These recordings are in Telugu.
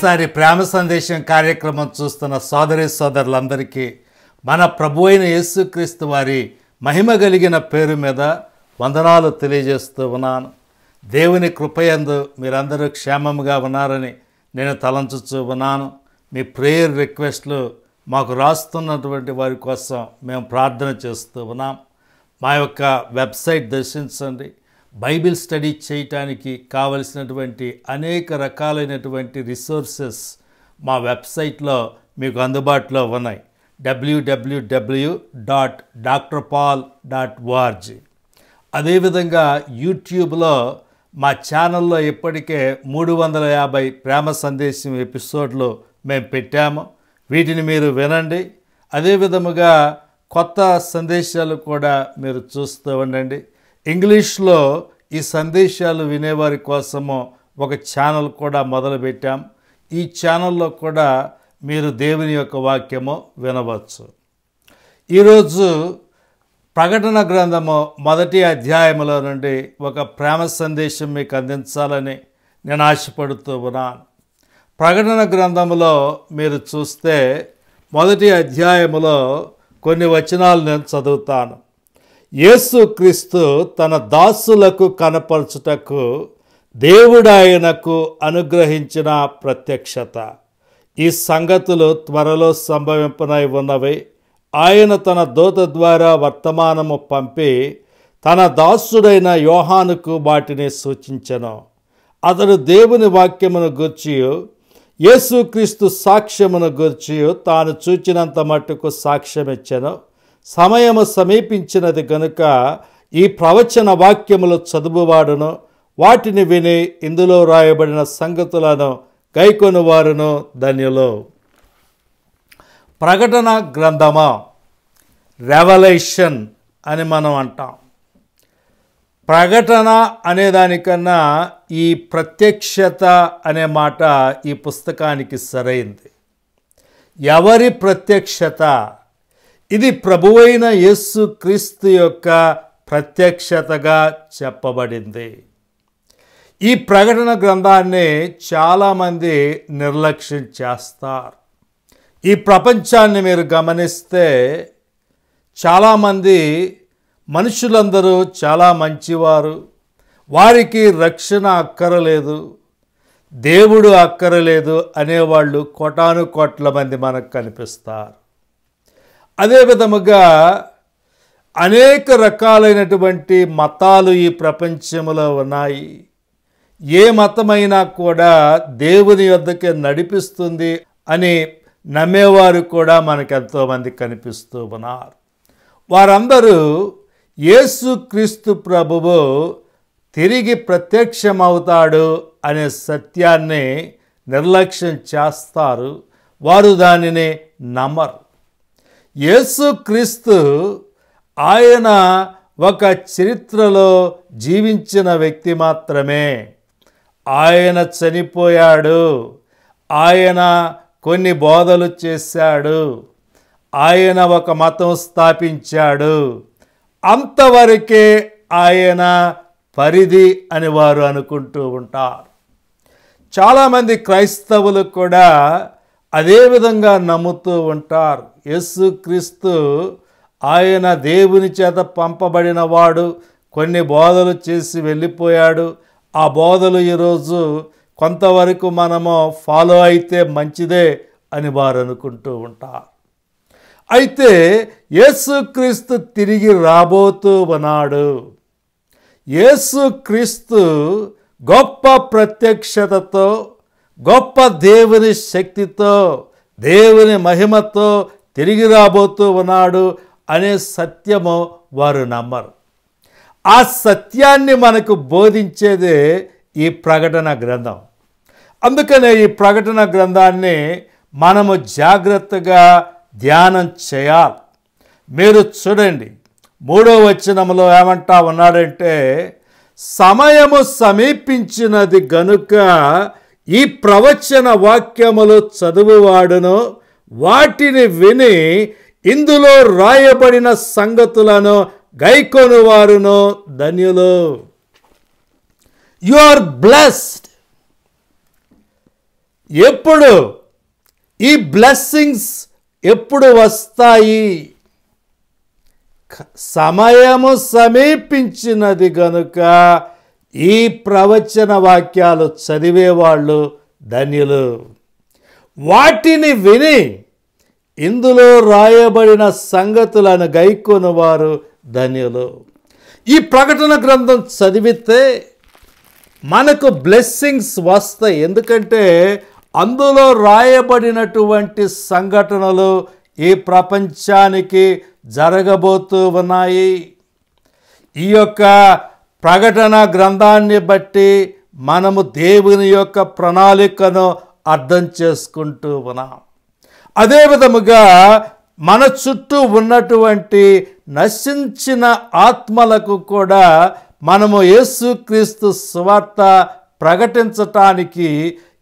మరోసారి ప్రేమ సందేశం కార్యక్రమం చూస్తున్న సోదరి సోదరులందరికీ మన ప్రభు అయిన యేసుక్రీస్తు వారి మహిమ కలిగిన పేరు మీద వందనాలు తెలియజేస్తూ ఉన్నాను. దేవుని కృపయందు మీరందరూ క్షేమంగా ఉన్నారని నేను తలంచుతూ ఉన్నాను. మీ ప్రేయర్ రిక్వెస్ట్లు మాకు రాస్తున్నటువంటి వారి కోసం మేము ప్రార్థన చేస్తూ ఉన్నాం. మా యొక్క వెబ్సైట్ దర్శించండి. బైబిల్ స్టడీ చేయటానికి కావలసినటువంటి అనేక రకాలైనటువంటి రిసోర్సెస్ మా వెబ్సైట్లో మీకు అందుబాటులో ఉన్నాయి. www.drpaul.org. అదేవిధంగా యూట్యూబ్లో మా ఛానల్లో ఇప్పటికే 350 ప్రేమ సందేశం ఎపిసోడ్లు మేము పెట్టాము. వీటిని మీరు వినండి. అదేవిధముగా కొత్త సందేశాలు కూడా మీరు చూస్తూ ఉండండి. ఇంగ్లీష్లో ఈ సందేశాలు వినేవారి కోసము ఒక ఛానల్ కూడా మొదలుపెట్టాం. ఈ ఛానల్లో కూడా మీరు దేవుని యొక్క వాక్యము వినవచ్చు. ఈరోజు ప్రకటన గ్రంథము 1వ అధ్యాయములో నుండి ఒక ప్రేమ సందేశం మీకు అందించాలని నేను ఆశపడుతూ ఉన్నాను. ప్రకటన గ్రంథములో మీరు చూస్తే 1వ అధ్యాయములో కొన్ని వచనాలు నేను చదువుతాను. యేసుక్రీస్తు తన దాసులకు కనపరచుటకు దేవుడాయనకు అనుగ్రహించిన ప్రత్యక్షత. ఈ సంగతులు త్వరలో సంభవింపనై ఉన్నవి. ఆయన తన దూత ద్వారా వర్తమానము పంపి తన దాసుడైన యోహానుకు వాటిని సూచించెను. అతడు దేవుని వాక్యమును గూర్చి యేసుక్రీస్తు సాక్ష్యమును గూర్చి తాను చూచినంత మట్టుకు సాక్ష్యమిచ్చెను. సమయము సమీపించినది గనుక ఈ ప్రవచన వాక్యములు చదువువాడును వాటిని విని ఇందులో రాయబడిన సంగతులను గైకొనువారును ధన్యులు. ప్రకటన గ్రంథమా, రెవల్యూషన్ అని మనం అంటాం. ప్రకటన అనేదానికన్నా ఈ ప్రత్యక్షత అనే మాట ఈ పుస్తకానికి సరైంది. ఎవరి ప్రత్యక్షత? ఇది ప్రభువైన యేసుక్రీస్తు యొక్క ప్రత్యక్షతగా చెప్పబడింది. ఈ ప్రకటన గ్రంథాన్ని చాలామంది నిర్లక్ష్యం చేస్తారు. ఈ ప్రపంచాన్ని మీరు గమనిస్తే చాలామంది మనుషులందరూ చాలా మంచివారు, వారికి రక్షణ అక్కరలేదు, దేవుడు అక్కరలేదు అనేవాళ్ళు కోటాను కోట్ల మంది మనకు కనిపిస్తారు. అదే విధముగా అనేక రకాలైనటువంటి మతాలు ఈ ప్రపంచంలో ఉన్నాయి. ఏ మతమైనా కూడా దేవుని వద్దకే నడిపిస్తుంది అని నమ్మేవారు కూడా మనకు ఎంతోమంది కనిపిస్తూ ఉన్నారు. వారందరూ యేసుక్రీస్తు ప్రభువు తిరిగి ప్రత్యక్షమవుతాడు అనే సత్యాన్ని నిర్లక్ష్యం చేస్తారు. వారు దానిని నమ్మరు. యేసుక్రీస్తు ఆయన ఒక చరిత్రలో జీవించిన వ్యక్తి మాత్రమే. ఆయన చనిపోయాడు, ఆయన కొన్ని బోధలు చేశాడు, ఆయన ఒక మతం స్థాపించాడు, అంతవరకే ఆయన పరిధి అని వారు అనుకుంటూ ఉంటారు. చాలామంది క్రైస్తవులు కూడా అదే విధంగా నమ్ముతూ ఉంటారు. యేసుక్రీస్తు ఆయన దేవుని చేత పంపబడిన వాడు, కొన్ని బోధలు చేసి వెళ్ళిపోయాడు. ఆ బోధలు ఈరోజు కొంతవరకు మనము ఫాలో అయితే మంచిదే అని వారు అనుకుంటూ ఉంటారు. అయితే యేసుక్రీస్తు తిరిగి రాబోతూ ఉన్నాడు. యేసుక్రీస్తు గొప్ప ప్రత్యక్షతతో, గొప్ప దేవుని శక్తితో, దేవుని మహిమతో తిరిగి రాబోతూ ఉన్నాడు అనే సత్యము వారు నమ్మరు. ఆ సత్యాన్ని మనకు బోధించేదే ఈ ప్రకటన గ్రంథం. అందుకనే ఈ ప్రకటన గ్రంథాన్ని మనము జాగ్రత్తగా ధ్యానం చేయాలి. మీరు చూడండి, 3వ వచనంలో ఏమంటా ఉన్నాడంటే, సమయము సమీపించినది గనుక ఈ ప్రవచన వాక్యములు చదువువాడును వాటిని విని ఇందులో రాయబడిన సంగతులను గైకొనువారును ధన్యులు. You are blessed. ఎప్పుడు ఈ బ్లెస్సింగ్స్ ఎప్పుడు వస్తాయి? సమయము సమీపించినది గనుక ఈ ప్రవచన వాక్యాలు చదివేవాళ్ళు ధన్యులు. వాటిని విని ఇందులో రాయబడిన సంగతులను గైకొనువారు ధన్యులు. ఈ ప్రకటన గ్రంథం చదివితే మనకు బ్లెస్సింగ్స్ వస్తాయి. ఎందుకంటే అందులో రాయబడినటువంటి సంఘటనలు ఈ ప్రపంచానికి జరగబోతూ ఉన్నాయి. ఈ యొక్క ప్రకటన గ్రంథాన్ని బట్టి మనము దేవుని యొక్క ప్రణాళికను అర్థం చేసుకుంటూ ఉన్నాం. అదే విధముగా మన చుట్టూ ఉన్నటువంటి నశించిన ఆత్మలకు కూడా మనము యేసుక్రీస్తు సువార్త ప్రకటించటానికి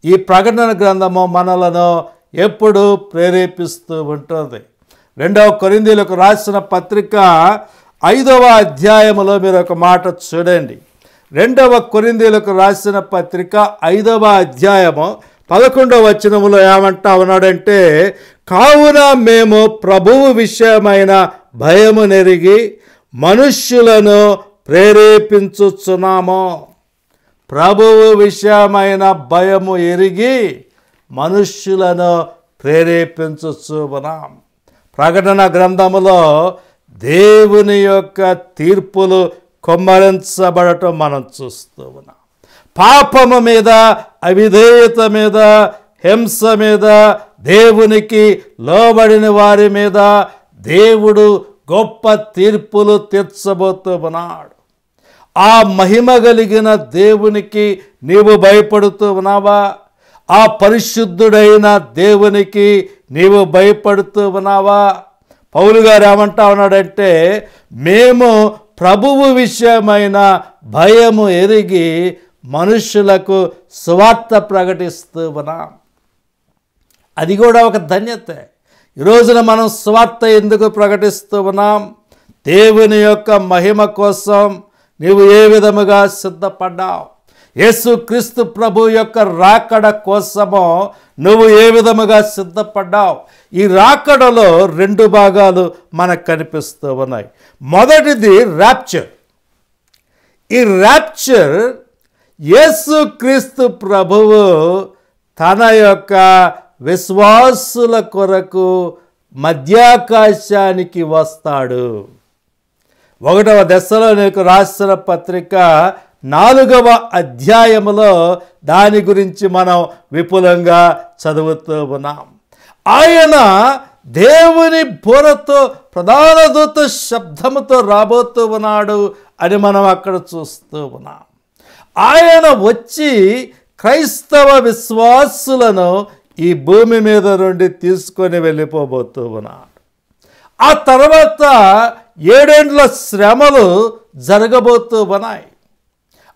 ఈ ప్రకటన గ్రంథము మనలను ఎప్పుడు ప్రేరేపిస్తూ ఉంటుంది. 2వ కొరింథీయులకు రాసిన పత్రిక 5వ అధ్యాయములో మీరు ఒక మాట చూడండి. 2వ కొరింథీయులకు రాసిన పత్రిక 5వ అధ్యాయము 11వ వచనములో ఏమంటా ఉన్నాడంటే, కావున మేము ప్రభువు విషయమైన భయము నెరిగి మనుష్యులను ప్రేరేపించుచున్నాము. ప్రభువు విషయమైన భయము ఎరిగి మనుష్యులను ప్రేరేపించుచున్నాం. ప్రకటన గ్రంథములో దేవుని యొక్క తీర్పులు కొమ్మరించబడటం మనం చూస్తూ ఉన్నాం. పాపము మీద, అవిధేయత మీద, హింస మీద, దేవునికి లోబడిన వారి మీద దేవుడు గొప్ప తీర్పులు తీర్చబోతూ ఉన్నాడు. ఆ మహిమ కలిగిన దేవునికి నీవు భయపడుతూ ఉన్నావా? ఆ పరిశుద్ధుడైన దేవునికి నీవు భయపడుతూ ఉన్నావా? పౌలు గారు ఏమంటా ఉన్నాడంటే, మేము ప్రభువు విషయమైన భయము ఎరిగి మనుషులకు సువార్త ప్రకటిస్తూ ఉన్నాం. అది కూడా ఒక ధన్యత. ఈ రోజున మనం సువార్త ఎందుకు ప్రకటిస్తూ ఉన్నాం? దేవుని యొక్క మహిమ కోసం నీవు ఏ విధముగా సిద్ధపడ్డావు? యేసుక్రీస్తు ప్రభు యొక్క రాకడ కోసము నువ్వు ఏ విధముగా సిద్ధపడ్డావు? ఈ రాకడలో 2 భాగాలు మనకు కనిపిస్తూ ఉన్నాయి. మొదటిది ర్యాప్చర్. ఈ ర్యాప్చర్ యేసుక్రీస్తు ప్రభువు తన యొక్క విశ్వాసుల కొరకు మధ్యాకాశానికి వస్తాడు. 1వ దశలోనికి రాసిన పత్రిక 4వ అధ్యాయములో దాని గురించి మనం విపులంగా చదువుతూ ఉన్నాం. ఆయన దేవుని బోరతో ప్రధాన దూత శబ్దముతో రాబోతూ ఉన్నాడు అని మనం అక్కడ చూస్తూ ఉన్నాం. ఆయన వచ్చి క్రైస్తవ విశ్వాసులను ఈ భూమి మీద నుండి తీసుకొని వెళ్ళిపోబోతూ ఉన్నాడు. ఆ తర్వాత 7 ఏండ్ల శ్రమలు జరగబోతూ ఉన్నాయి.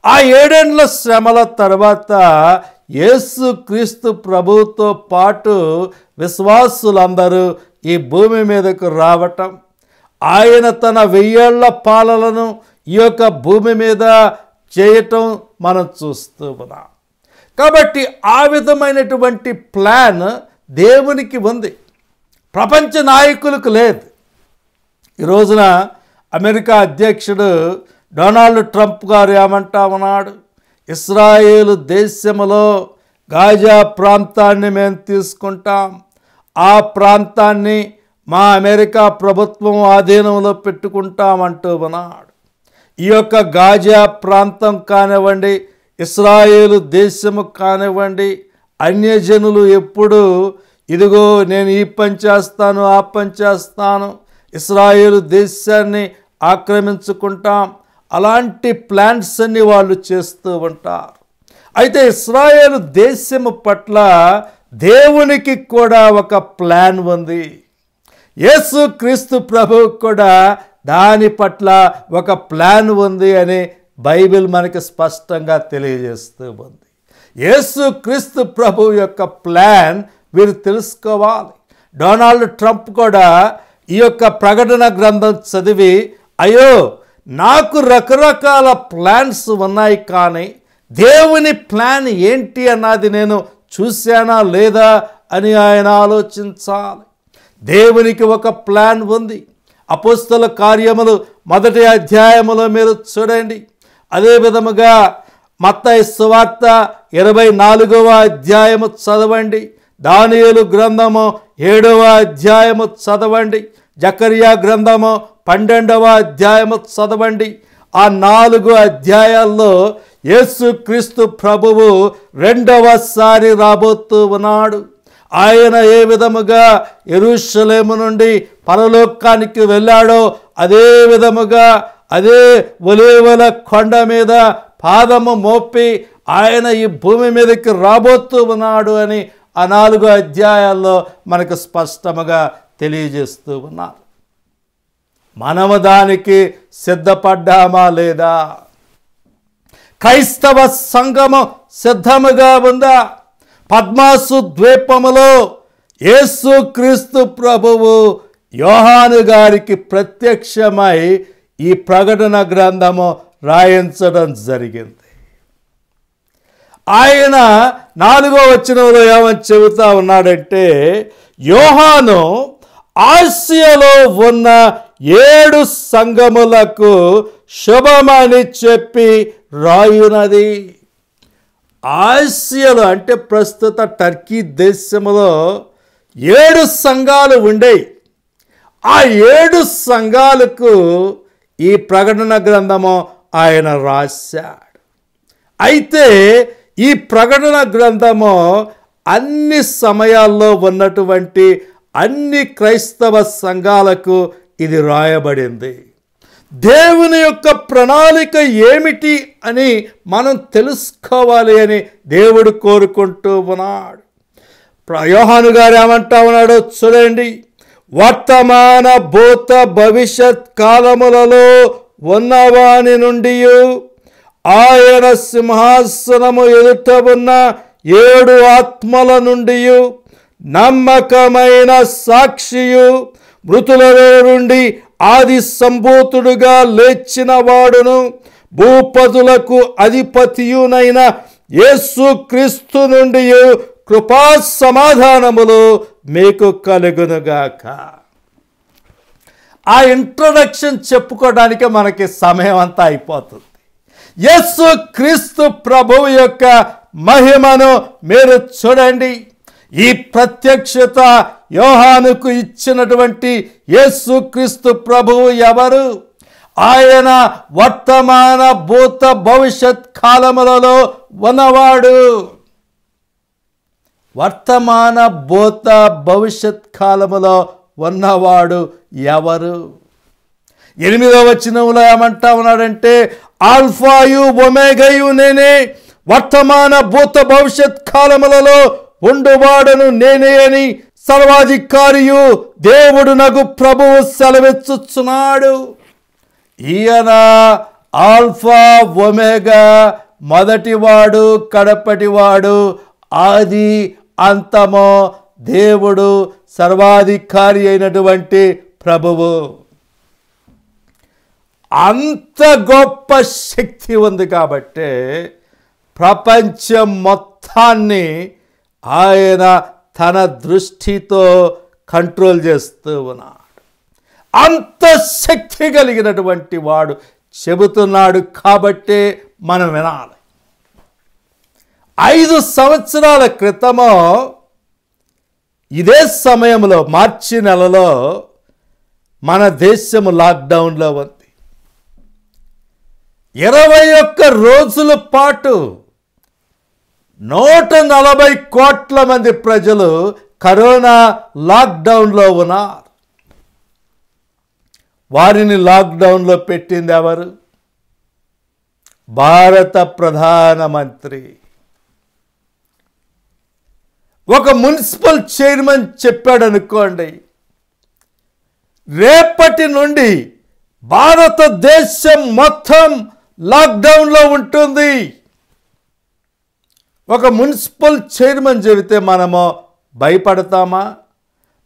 ఆ 7 ఏండ్ల శ్రమల తర్వాత యేసుక్రీస్తు ప్రభువుతో పాటు విశ్వాసులందరూ ఈ భూమి మీదకు రావటం, ఆయన తన 1000 ఏళ్ల పాలనను ఈ యొక్క భూమి మీద చేయటం మనం చూస్తూ ఉన్నాం. కాబట్టి ఆ విధమైనటువంటి ప్లాన్ దేవునికి ఉంది, ప్రపంచ నాయకులకు లేదు. ఈ రోజున అమెరికా అధ్యక్షుడు డొనాల్డ్ ట్రంప్ గారు ఏమంటా ఉన్నాడు? ఇస్రాయేలు దేశంలో గాజా ప్రాంతాన్ని మేము తీసుకుంటాం, ఆ ప్రాంతాన్ని మా అమెరికా ప్రభుత్వం ఆధీనంలో పెట్టుకుంటామంటూ ఉన్నాడు. ఈ యొక్క గాజా ప్రాంతం కానివ్వండి, ఇస్రాయేలు దేశము కానివ్వండి, అన్యజనులు ఎప్పుడు ఇదిగో నేను ఈ పని చేస్తాను, ఆ పని చేస్తాను, ఇస్రాయేలు దేశాన్ని ఆక్రమించుకుంటాం, అలాంటి ప్లాన్స్ అన్ని వాళ్ళు చేస్తూ ఉంటారు. అయితే ఇశ్రాయేలు దేశము పట్ల దేవునికి కూడా ఒక ప్లాన్ ఉంది. యేసుక్రీస్తు ప్రభువు కూడా దాని పట్ల ఒక ప్లాన్ ఉంది అని బైబిల్ మనకి స్పష్టంగా తెలియజేస్తూ ఉంది. యేసుక్రీస్తు ప్రభువు యొక్క ప్లాన్ వీరు తెలుసుకోవాలి. డొనాల్డ్ ట్రంప్ కూడా ఈ యొక్క ప్రకటన గ్రంథం చదివి, అయ్యో నాకు రకరకాల ప్లాన్స్ ఉన్నాయి, కానీ దేవుని ప్లాన్ ఏంటి అన్నది నేను చూశానా లేదా అని ఆయన ఆలోచించాలి. దేవునికి ఒక ప్లాన్ ఉంది. అపోస్తల కార్యములు 1వ అధ్యాయములో మీరు చూడండి. అదే విధముగా మత్తయి సువార్త 24వ అధ్యాయము చదవండి. దానియేలు గ్రంథము 7వ అధ్యాయము చదవండి. జకర్యా గ్రంథము 12వ అధ్యాయము చదవండి. ఆ 4 అధ్యాయాల్లో యేసుక్రీస్తు ప్రభువు రెండవసారి రాబోతూ ఉన్నాడు. ఆయన ఏ విధముగా యెరూషలేము నుండి పరలోకానికి వెళ్ళాడో అదే విధముగా అదే ఒలీవల కొండ మీద పాదము మోపి ఆయన ఈ భూమి మీదకి రాబోతూ ఉన్నాడు అని ఆ 4 అధ్యాయాల్లో మనకు స్పష్టముగా తెలియజేస్తూ ఉన్నారు. మనము దానికి సిద్ధపడ్డామా లేదా? క్రైస్తవ సంఘము సిద్ధముగా ఉందా? పద్మాసు ద్వీపములో యేసుక్రీస్తు ప్రభువు యోహాను గారికి ప్రత్యక్షమై ఈ ప్రకటన గ్రంథము రాయించడం జరిగింది. ఆయన 4వ వచనంలో ఏమని చెబుతా ఉన్నాడంటే, యోహాను ఆసియాలో ఉన్న 7 సంఘములకు శుభమని చెప్పి రాయునది. ఆసియాలో అంటే ప్రస్తుత టర్కీ దేశంలో 7 సంఘాలు ఉండేవి. ఆ 7 సంఘాలకు ఈ ప్రకటన గ్రంథము ఆయన రాశాడు. అయితే ఈ ప్రకటన గ్రంథము అన్ని సమయాల్లో ఉన్నటువంటి అన్ని క్రైస్తవ సంఘాలకు ఇది రాయబడింది. దేవుని యొక్క ప్రణాళిక ఏమిటి అని మనం తెలుసుకోవాలి అని దేవుడు కోరుకుంటూ ఉన్నాడు. యోహాను గారు ఏమంటా ఉన్నాడో చూడండి. వర్తమాన భూత భవిష్యత్ కాలములలో ఉన్నవాని నుండి ఆయన సింహాసనము ఎదుట ఉన్న 7 ఆత్మల నుండి నమ్మకమైన సాక్షియు మృతులలో నుండి ఆది సంభూతుడుగా లేచిన వాడును భూపతులకు అధిపతియునైన యేసుక్రీస్తు నుండి కృపా సమాధానములు మీకు కలుగునుగాక. ఆ ఇంట్రొడక్షన్ చెప్పుకోవడానికి మనకి సమయం అంతా అయిపోతుంది. యేసుక్రీస్తు ప్రభువు యొక్క మహిమను మీరు చూడండి. ఈ ప్రత్యక్షత యోహానుకు ఇచ్చినటువంటి యేసుక్రీస్తు ప్రభువు ఎవరు? ఆయన వర్తమాన భూత భవిష్యత్ కాలములలో ఉన్నవాడు. వర్తమాన భూత భవిష్యత్ కాలములో ఉన్నవాడు ఎవరు? 8వ వచనంలో ఏమంటా ఉన్నాడంటే, ఆల్ఫాయు ఒమేగయు నేనే, వర్తమాన భూత భవిష్యత్ కాలములలో ఉండువాడను నేనే అని సర్వాధికారియు దేవుడు నగు ప్రభువు సెలవిచ్చుచున్నాడు. ఈయన ఆల్ఫా ఒమేగా, మొదటివాడు కడపటివాడు, ఆది అంతమో దేవుడు, సర్వాధికారి అయినటువంటి ప్రభువు. అంత గొప్ప శక్తి ఉంది కాబట్టి ప్రపంచం మొత్తాన్ని ఆయన తన దృష్టితో కంట్రోల్ చేస్తూ ఉన్నాడు. అంత శక్తి కలిగినటువంటి వాడు చెబుతున్నాడు కాబట్టి మనం వినాలి. 5 సంవత్సరాల క్రితము ఇదే సమయంలో మార్చి నెలలో మన దేశము లాక్డౌన్లో ఉంది. 21 రోజుల పాటు 140 కోట్ల మంది ప్రజలు కరోనా లాక్డౌన్లో ఉన్నారు. వారిని లాక్డౌన్లో పెట్టింది ఎవరు? భారత ప్రధానమంత్రి. ఒక మున్సిపల్ చైర్మన్ చెప్పాడు అనుకోండి, రేపటి నుండి భారతదేశం మొత్తం లాక్డౌన్లో ఉంటుంది. ఒక మున్సిపల్ చైర్మన్ చెబితే మనము భయపడతామా?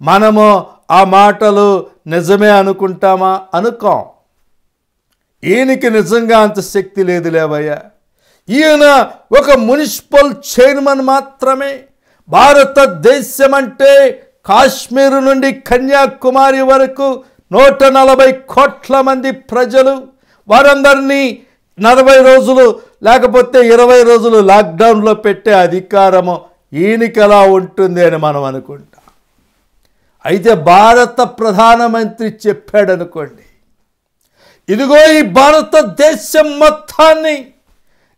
మనము ఆ మాటలు నిజమే అనుకుంటామా? అనుకోం. ఈయనకి నిజంగా అంత శక్తి లేదు లేవయ్యా. ఈయన ఒక మున్సిపల్ చైర్మన్ మాత్రమే. భారతదేశం అంటే కాశ్మీరు నుండి కన్యాకుమారి వరకు 140 కోట్ల మంది ప్రజలు, వారందరినీ 40 రోజులు లేకపోతే 20 రోజులు లాక్డౌన్లో పెట్టే అధికారము ఈయనకి ఎలా ఉంటుంది అని మనం అనుకుంటాం. అయితే భారత ప్రధానమంత్రి చెప్పాడు అనుకోండి, ఇదిగో ఈ భారతదేశం మొత్తాన్ని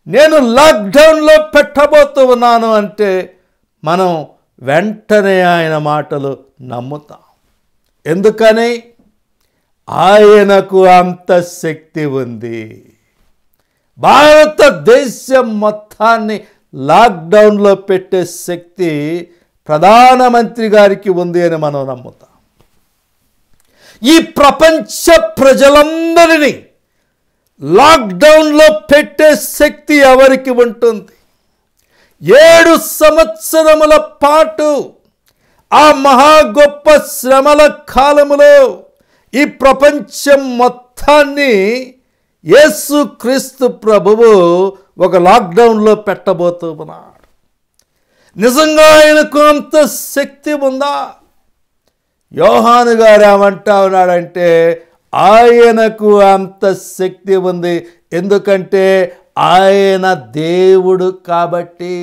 నేను లాక్డౌన్లో పెట్టబోతూ ఉన్నాను అంటే మనం వెంటనే ఆయన మాటలు నమ్ముతాం. ఎందుకని? ఆయనకు అంత శక్తి ఉంది. భారతదేశం మొత్తాన్ని లాక్డౌన్లో పెట్టే శక్తి ప్రధానమంత్రి గారికి ఉంది అని మనం నమ్ముతాం. ఈ ప్రపంచ ప్రజలందరినీ లాక్డౌన్లో పెట్టే శక్తి ఎవరికి ఉంటుంది? 7 సంవత్సరముల పాటు ఆ మహా గొప్ప శ్రమల కాలములో ఈ ప్రపంచం మొత్తాన్ని యేసుక్రీస్తు ప్రభువు ఒక లాక్డౌన్లో పెట్టబోతూ ఉన్నాడు. నిజంగా ఆయనకు అంత శక్తి ఉందా? యోహాను గారు ఏమంటా ఉన్నాడంటే ఆయనకు అంత శక్తి ఉంది. ఎందుకంటే ఆయన దేవుడు కాబట్టి.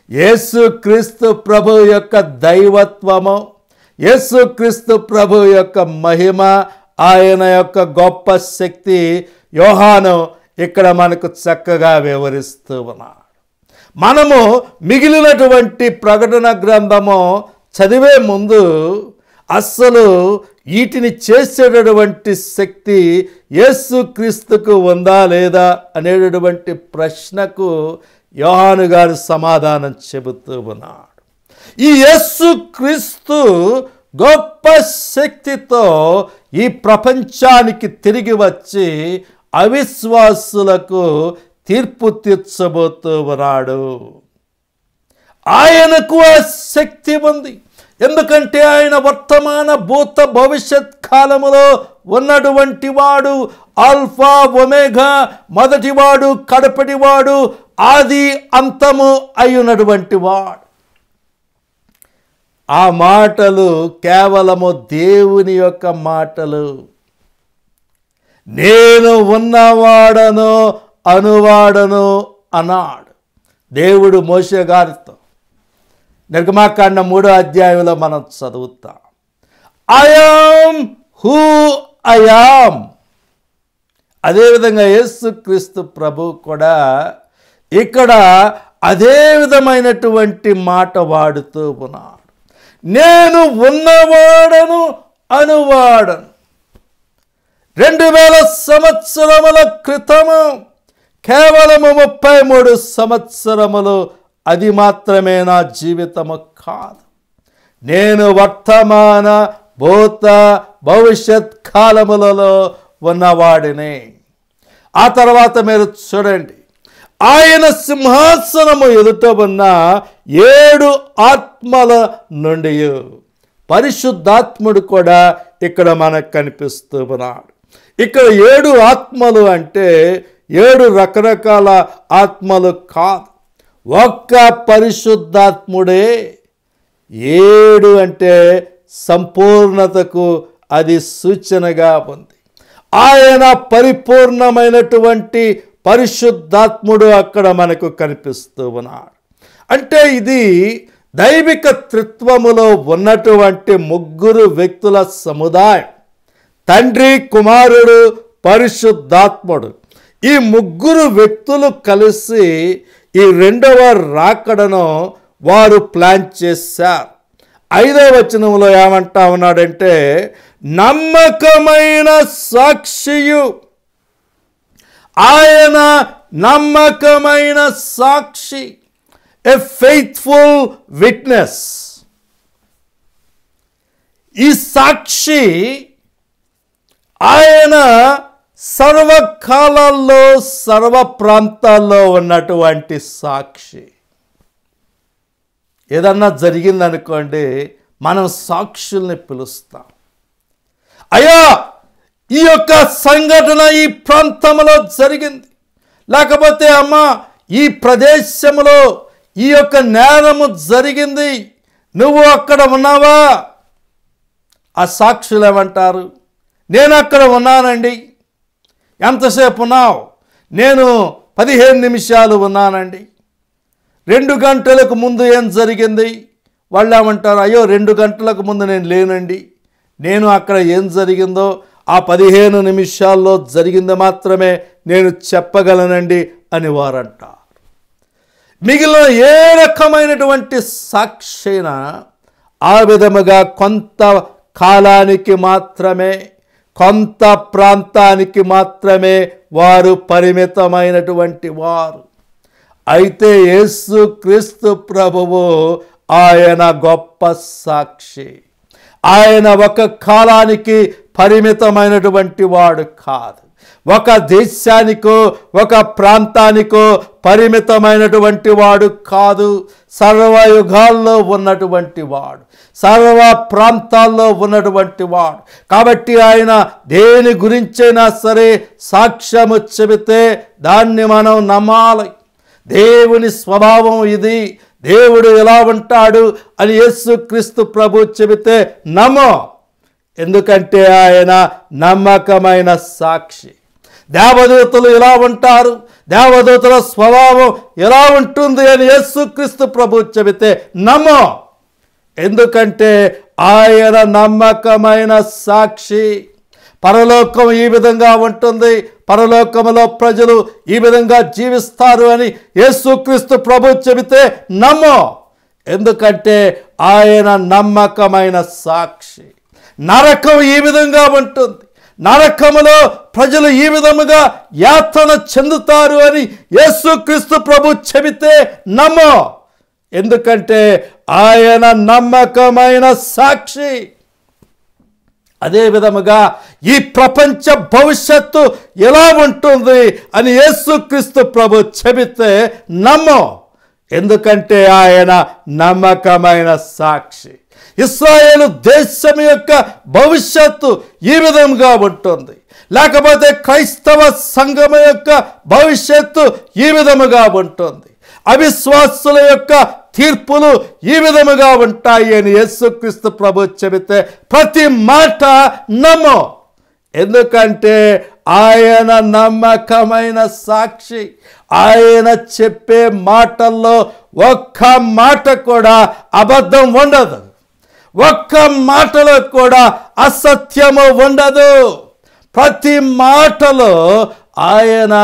యేసుక్రీస్తు ప్రభు యొక్క దైవత్వము, యేసుక్రీస్తు ప్రభు యొక్క మహిమ, ఆయన యొక్క గొప్ప శక్తి యోహాను ఇక్కడ మనకు చక్కగా వివరిస్తూ ఉన్నాడు. మనము మిగిలినటువంటి ప్రకటన గ్రంథము చదివే ముందు అస్సలు వీటిని చేసేటటువంటి శక్తి యేసుక్రీస్తుకు ఉందా లేదా అనేటటువంటి ప్రశ్నకు యోహాను గారు సమాధానం చెబుతూ ఉన్నాడు. ఈ యేసుక్రీస్తు గొప్ప శక్తితో ఈ ప్రపంచానికి తిరిగి వచ్చి అవిశ్వాసులకు తీర్పు తీర్చబోతూ ఉన్నాడు. ఆయనకు ఆ శక్తి ఉంది. ఎందుకంటే ఆయన వర్తమాన భూత భవిష్యత్ కాలములో ఉన్నటువంటి వాడు, ఆల్ఫా ఒమేగా, మొదటివాడు కడపటివాడు, ఆది అంతము అయ్యున్నటువంటి వాడు. ఆ మాటలు కేవలము దేవుని యొక్క మాటలు. నేను ఉన్నవాడను అనువాడను అన్నాడు దేవుడు మోషే గారితో. నిర్గమాకాండం 3వ అధ్యాయంలో మనం చదువుతాం, I am who I am. అదేవిధంగా యేసుక్రీస్తు ప్రభు కూడా ఇక్కడ అదే విధమైనటువంటి మాట వాడుతూ ఉన్నాడు. నేను ఉన్నవాడను అనువాడను. 2000 సంవత్సరముల క్రితము, కేవలము 33 సంవత్సరములు, అది మాత్రమే నా జీవితము కాదు. నేను వర్తమాన భూత భవిష్యత్ కాలములలో ఉన్నవాడిని. ఆ తర్వాత మీరు చూడండి, ఆయన సింహాసనము ఎదుట ఉన్న 7 ఆత్మల నుండి పరిశుద్ధాత్ముడు కూడా ఇక్కడ మనకు కనిపిస్తూ ఉన్నాడు. ఇక్కడ 7 ఆత్మలు అంటే 7 రకరకాల ఆత్మలు కాదు, ఒక్క పరిశుద్ధాత్ముడే. 7 అంటే సంపూర్ణతకు అది సూచనగా ఉంది. ఆయన పరిపూర్ణమైనటువంటి పరిశుద్ధాత్ముడు అక్కడ మనకు కనిపిస్తూ ఉన్నాడు. అంటే ఇది దైవిక త్రిత్వములో ఉన్నటువంటి 3 వ్యక్తుల సముదాయం, తండ్రి, కుమారుడు, పరిశుద్ధాత్ముడు. ఈ 3 వ్యక్తులు కలిసి ఈ 2వ రాకడను వారు ప్లాన్ చేశారు. 5వ వచనంలో ఏమంటా ఉన్నాడంటే నమ్మకమైన సాక్షియు. ఆయన నమ్మకమైన సాక్షి, ఎ ఫెయిత్ఫుల్ విట్నెస్. ఈ సాక్షి ఆయన సర్వకాలాల్లో సర్వ ప్రాంతాల్లో ఉన్నటువంటి సాక్షి. ఏదన్నా జరిగిందనుకోండి, మనం సాక్షుల్ని పిలుస్తాం. అయ్యా, ఈ యొక్క సంఘటన ఈ ప్రాంతంలో జరిగింది, లేకపోతే అమ్మ ఈ ప్రదేశంలో ఈ యొక్క నేరము జరిగింది, నువ్వు అక్కడ ఉన్నావా? ఆ సాక్షులు ఏమంటారు? నేను అక్కడ ఉన్నానండి. ఎంతసేపు ఉన్నావు? నేను 15 నిమిషాలు ఉన్నానండి. 2 గంటలకు ముందు ఏం జరిగింది? వాళ్ళు ఏమంటారు? అయ్యో 2 గంటలకు ముందు నేను లేనండి, నేను అక్కడ ఏం జరిగిందో ఆ 15 నిమిషాల్లో జరిగింది మాత్రమే నేను చెప్పగలనండి అని వారంటారు. మిగిలిన ఏ రకమైనటువంటి సాక్షి అయినా ఆ విధముగా కొంత కాలానికి మాత్రమే, కొంత ప్రాంతానికి మాత్రమే వారు పరిమితమైనటువంటి వారు. అయితే యేసుక్రీస్తు ప్రభువు ఆయన గొప్ప సాక్షి. ఆయన ఒక కాలానికి పరిమితమైనటువంటి వాడు కాదు, ఒక దేశానికో ఒక ప్రాంతానికో పరిమితమైనటువంటి వాడు కాదు. సర్వయుగాల్లో ఉన్నటువంటి వాడు, సర్వ ప్రాంతాల్లో ఉన్నటువంటి వాడు. కాబట్టి ఆయన దేని గురించైనా సరే సాక్ష్యము చెబితే దాన్ని మనం నమ్మాలి. దేవుని స్వభావం ఇది, దేవుడు ఎలా ఉంటాడు అని యేసుక్రీస్తు ప్రభు చెబితే నమ్మో. ఎందుకంటే ఆయన నమ్మకమైన సాక్షి. దేవదూతలు ఎలా ఉంటారు, దేవదూతల స్వభావం ఎలా ఉంటుంది అని యేసుక్రీస్తు ప్రభు చెబితే నమ్మో. ఎందుకంటే ఆయన నమ్మకమైన సాక్షి. పరలోకం ఈ విధంగా ఉంటుంది, పరలోకములో ప్రజలు ఈ విధంగా జీవిస్తారు అని యేసుక్రీస్తు ప్రభు చెబితే నమ్మో. ఎందుకంటే ఆయన నమ్మకమైన సాక్షి. నరకం ఈ విధంగా ఉంటుంది, నరకములో ప్రజలు ఈ విధముగా యాతన చెందుతారు అని యేసుక్రీస్తు ప్రభు చెబితే నమ్మో. ఎందుకంటే ఆయన నమ్మకమైన సాక్షి. అదే విధముగా ఈ ప్రపంచ భవిష్యత్తు ఎలా ఉంటుంది అని యేసుక్రీస్తు ప్రభు చెబితే నమ్మో. ఎందుకంటే ఆయన నమ్మకమైన సాక్షి. ఇశ్రాయేలు దేశం యొక్క భవిష్యత్తు ఈ విధంగా ఉంటుంది, లేకపోతే క్రైస్తవ సంఘం యొక్క భవిష్యత్తు ఈ విధముగా ఉంటుంది, అవిశ్వాసుల యొక్క తీర్పులు ఈ విధముగా ఉంటాయి అని యేసుక్రీస్తు ప్రభు చెబితే ప్రతి మాట నమ్మో. ఎందుకంటే ఆయన నమ్మకమైన సాక్షి. ఆయన చెప్పే మాటల్లో ఒక్క మాట కూడా అబద్ధం ఉండదు, ఒక్క మాటలో కూడా అసత్యము ఉండదు. ప్రతి మాటలో ఆయన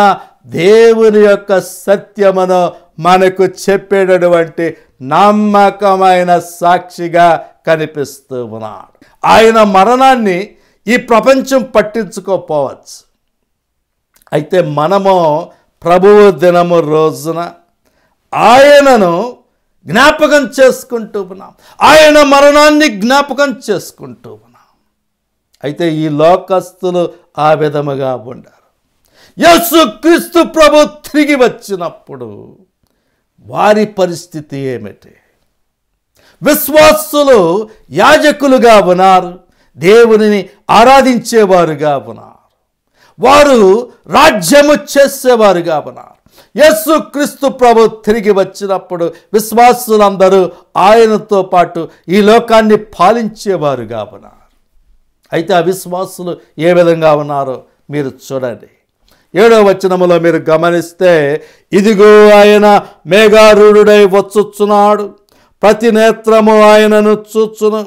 దేవుని యొక్క సత్యమును మనకు చెప్పేటటువంటి నమ్మకమైన సాక్షిగా కనిపిస్తూ ఉన్నాడు. ఆయన మరణాన్ని ఈ ప్రపంచం పట్టించుకోపోవచ్చు. అయితే మనము ప్రభువు దినము రోజున ఆయనను జ్ఞాపకం చేసుకుంటూ ఉన్నాం, ఆయన మరణాన్ని జ్ఞాపకం చేసుకుంటూ ఉన్నాం. అయితే ఈ లోకస్తులు ఆ విధముగా ఉండారు. యేసుక్రీస్తు ప్రభు తిరిగి వచ్చినప్పుడు వారి పరిస్థితి ఏమిటి? విశ్వాసులు యాజకులుగా ఉన్నారు, దేవునిని ఆరాధించేవారుగా ఉన్నారు, వారు రాజ్యము చేసేవారుగా ఉన్నారు. యేసుక్రీస్తు ప్రభు తిరిగి వచ్చినప్పుడు విశ్వాసులందరూ ఆయనతో పాటు ఈ లోకాన్ని పాలించేవారుగా ఉన్నారు. అయితే ఆ విశ్వాసులు ఏ విధంగా ఉన్నారో మీరు చూడండి. 7వ వచనములో మీరు గమనిస్తే, ఇదిగో ఆయన మేఘారూఢుడై వచ్చుచున్నాడు, ప్రతి నేత్రము ఆయనను చూచును,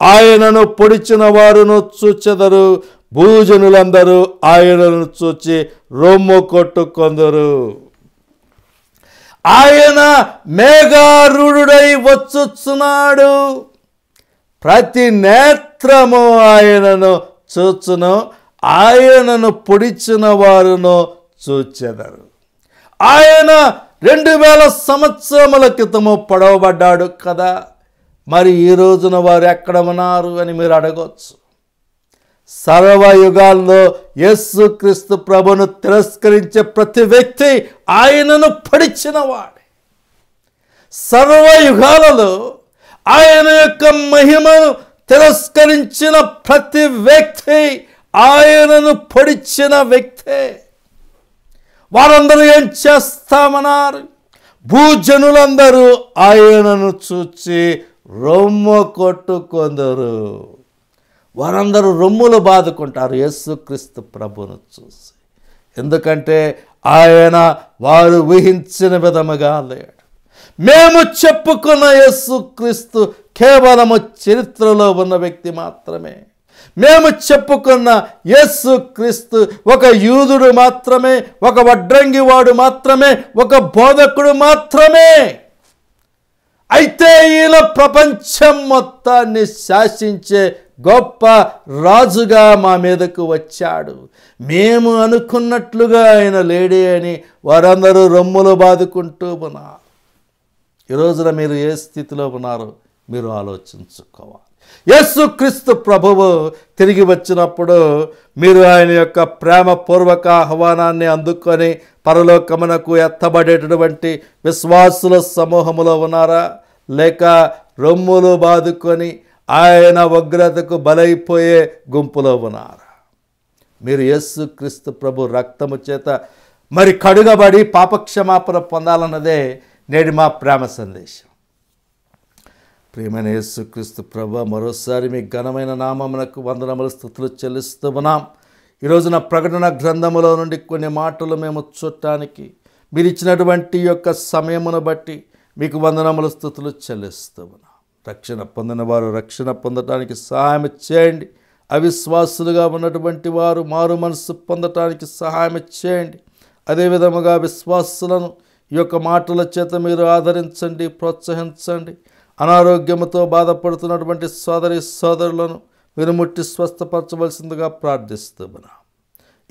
ఆయనను పొడిచిన వారును చూచెదరు, భూజనులందరూ ఆయనను చూచి రొమ్ము కొట్టుకొందరు. ఆయన మేఘారూఢుడై వచ్చుచున్నాడు, ప్రతి నేత్రము ఆయనను చూచును, ఆయనను పొడిచిన వారును చూచెదరు. ఆయన 2000 సంవత్సరముల క్రితము పొడవబడ్డాడు కదా, మరి ఈ రోజున వారు ఎక్కడ ఉన్నారు అని మీరు అడగవచ్చు. సర్వయుగాల్లో యేసుక్రీస్తు ప్రభును తిరస్కరించే ప్రతి వ్యక్తి ఆయనను పొడిచిన వాడే. సర్వయుగాలలో ఆయన యొక్క మహిమను తిరస్కరించిన ప్రతి వ్యక్తి ఆయనను పొడిచిన వ్యక్తే. వారందరూ ఏం చేస్తామన్నారు? భూజనులందరూ ఆయనను చూచి రొమ్ము కొట్టుకొందరు. వారందరూ రొమ్ములు బాదుకుంటారు యేసుక్రీస్తు ప్రభువును చూసి. ఎందుకంటే ఆయన వారు ఊహించిన విధముగా లేడు. మేము చెప్పుకున్న యేసుక్రీస్తు కేవలము చరిత్రలో ఉన్న వ్యక్తి మాత్రమే. మేము చెప్పుకున్న యేసుక్రీస్తు ఒక యూదుడు మాత్రమే, ఒక వడ్రంగివాడు మాత్రమే, ఒక బోధకుడు మాత్రమే. అయితే ఈయన ప్రపంచం మొత్తాన్ని శాసించే గొప్ప రాజుగా మా మీదకు వచ్చాడు. మేము అనుకున్నట్లుగా ఆయన లేడే అని వారందరూ రొమ్ములు బాదుకుంటూ ఉన్నారు. ఈ రోజున మీరు ఏ స్థితిలో ఉన్నారో మీరు ఆలోచించుకోవాలి. యేసుక్రీస్తు ప్రభువు తిరిగి వచ్చినప్పుడు మీరు ఆయన యొక్క ప్రేమపూర్వక ఆహ్వానాన్ని అందుకొని పరలోకమునకు ఎత్తబడేటటువంటి విశ్వాసుల సమూహములో ఉన్నారా, లేక రొమ్ములు బాదుకొని ఆయన ఉగ్రతకు బలైపోయే గుంపులో ఉన్నారా? మీరు యేసుక్రీస్తు ప్రభు రక్తము చేత మరి కడుగబడి పాపక్షమాపణ పొందాలన్నదే నేటి మా ప్రేమ సందేశం. ప్రియమైన యేసుక్రీస్తు ప్రభు, మరోసారి మీ ఘనమైన నామమునకు వందనములు స్తుతులు చెల్లిస్తూ ఉన్నాం. ఈరోజున ప్రకటన గ్రంథములో నుండి కొన్ని మాటలు మేము చూడటానికి మీరు ఇచ్చినటువంటి యొక్క సమయమును బట్టి మీకు వందనములు స్తుతులు చెల్లిస్తూ ఉన్నాం. రక్షణ పొందిన వారు రక్షణ పొందటానికి సహాయం చేయండి. అవిశ్వాసులుగా ఉన్నటువంటి వారు మారు మనసు పొందటానికి సహాయం చేయండి. అదేవిధముగా విశ్వాసులను ఈ యొక్క మాటల చేత మీరు ఆదరించండి, ప్రోత్సహించండి. అనారోగ్యముతో బాధపడుతున్నటువంటి సోదరి సోదరులను మీరు ముట్టి స్వస్థపరచవలసిందిగా ప్రార్థిస్తూ ఉన్నాం.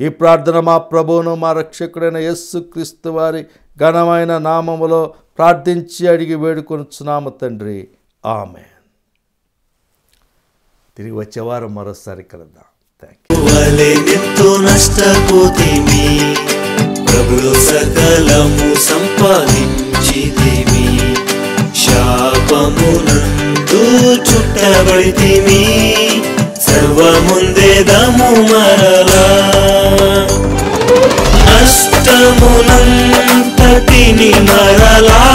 ఈ ప్రార్థన మా ప్రభువును మా రక్షకుడైన యేసుక్రీస్తు వారి ఘనమైన నామములో ప్రార్థించి అడిగి వేడుకొనుచున్నాము తండ్రి, ఆమేన్. తిరిగి వచ్చేవారు మరోసారి కలుద్దాం. సకలము సంపాదించితిమి, శాపమునందు చుట్టబడితిమి, సర్వముందేదము మరలా. నష్టమునంతటిని మరలా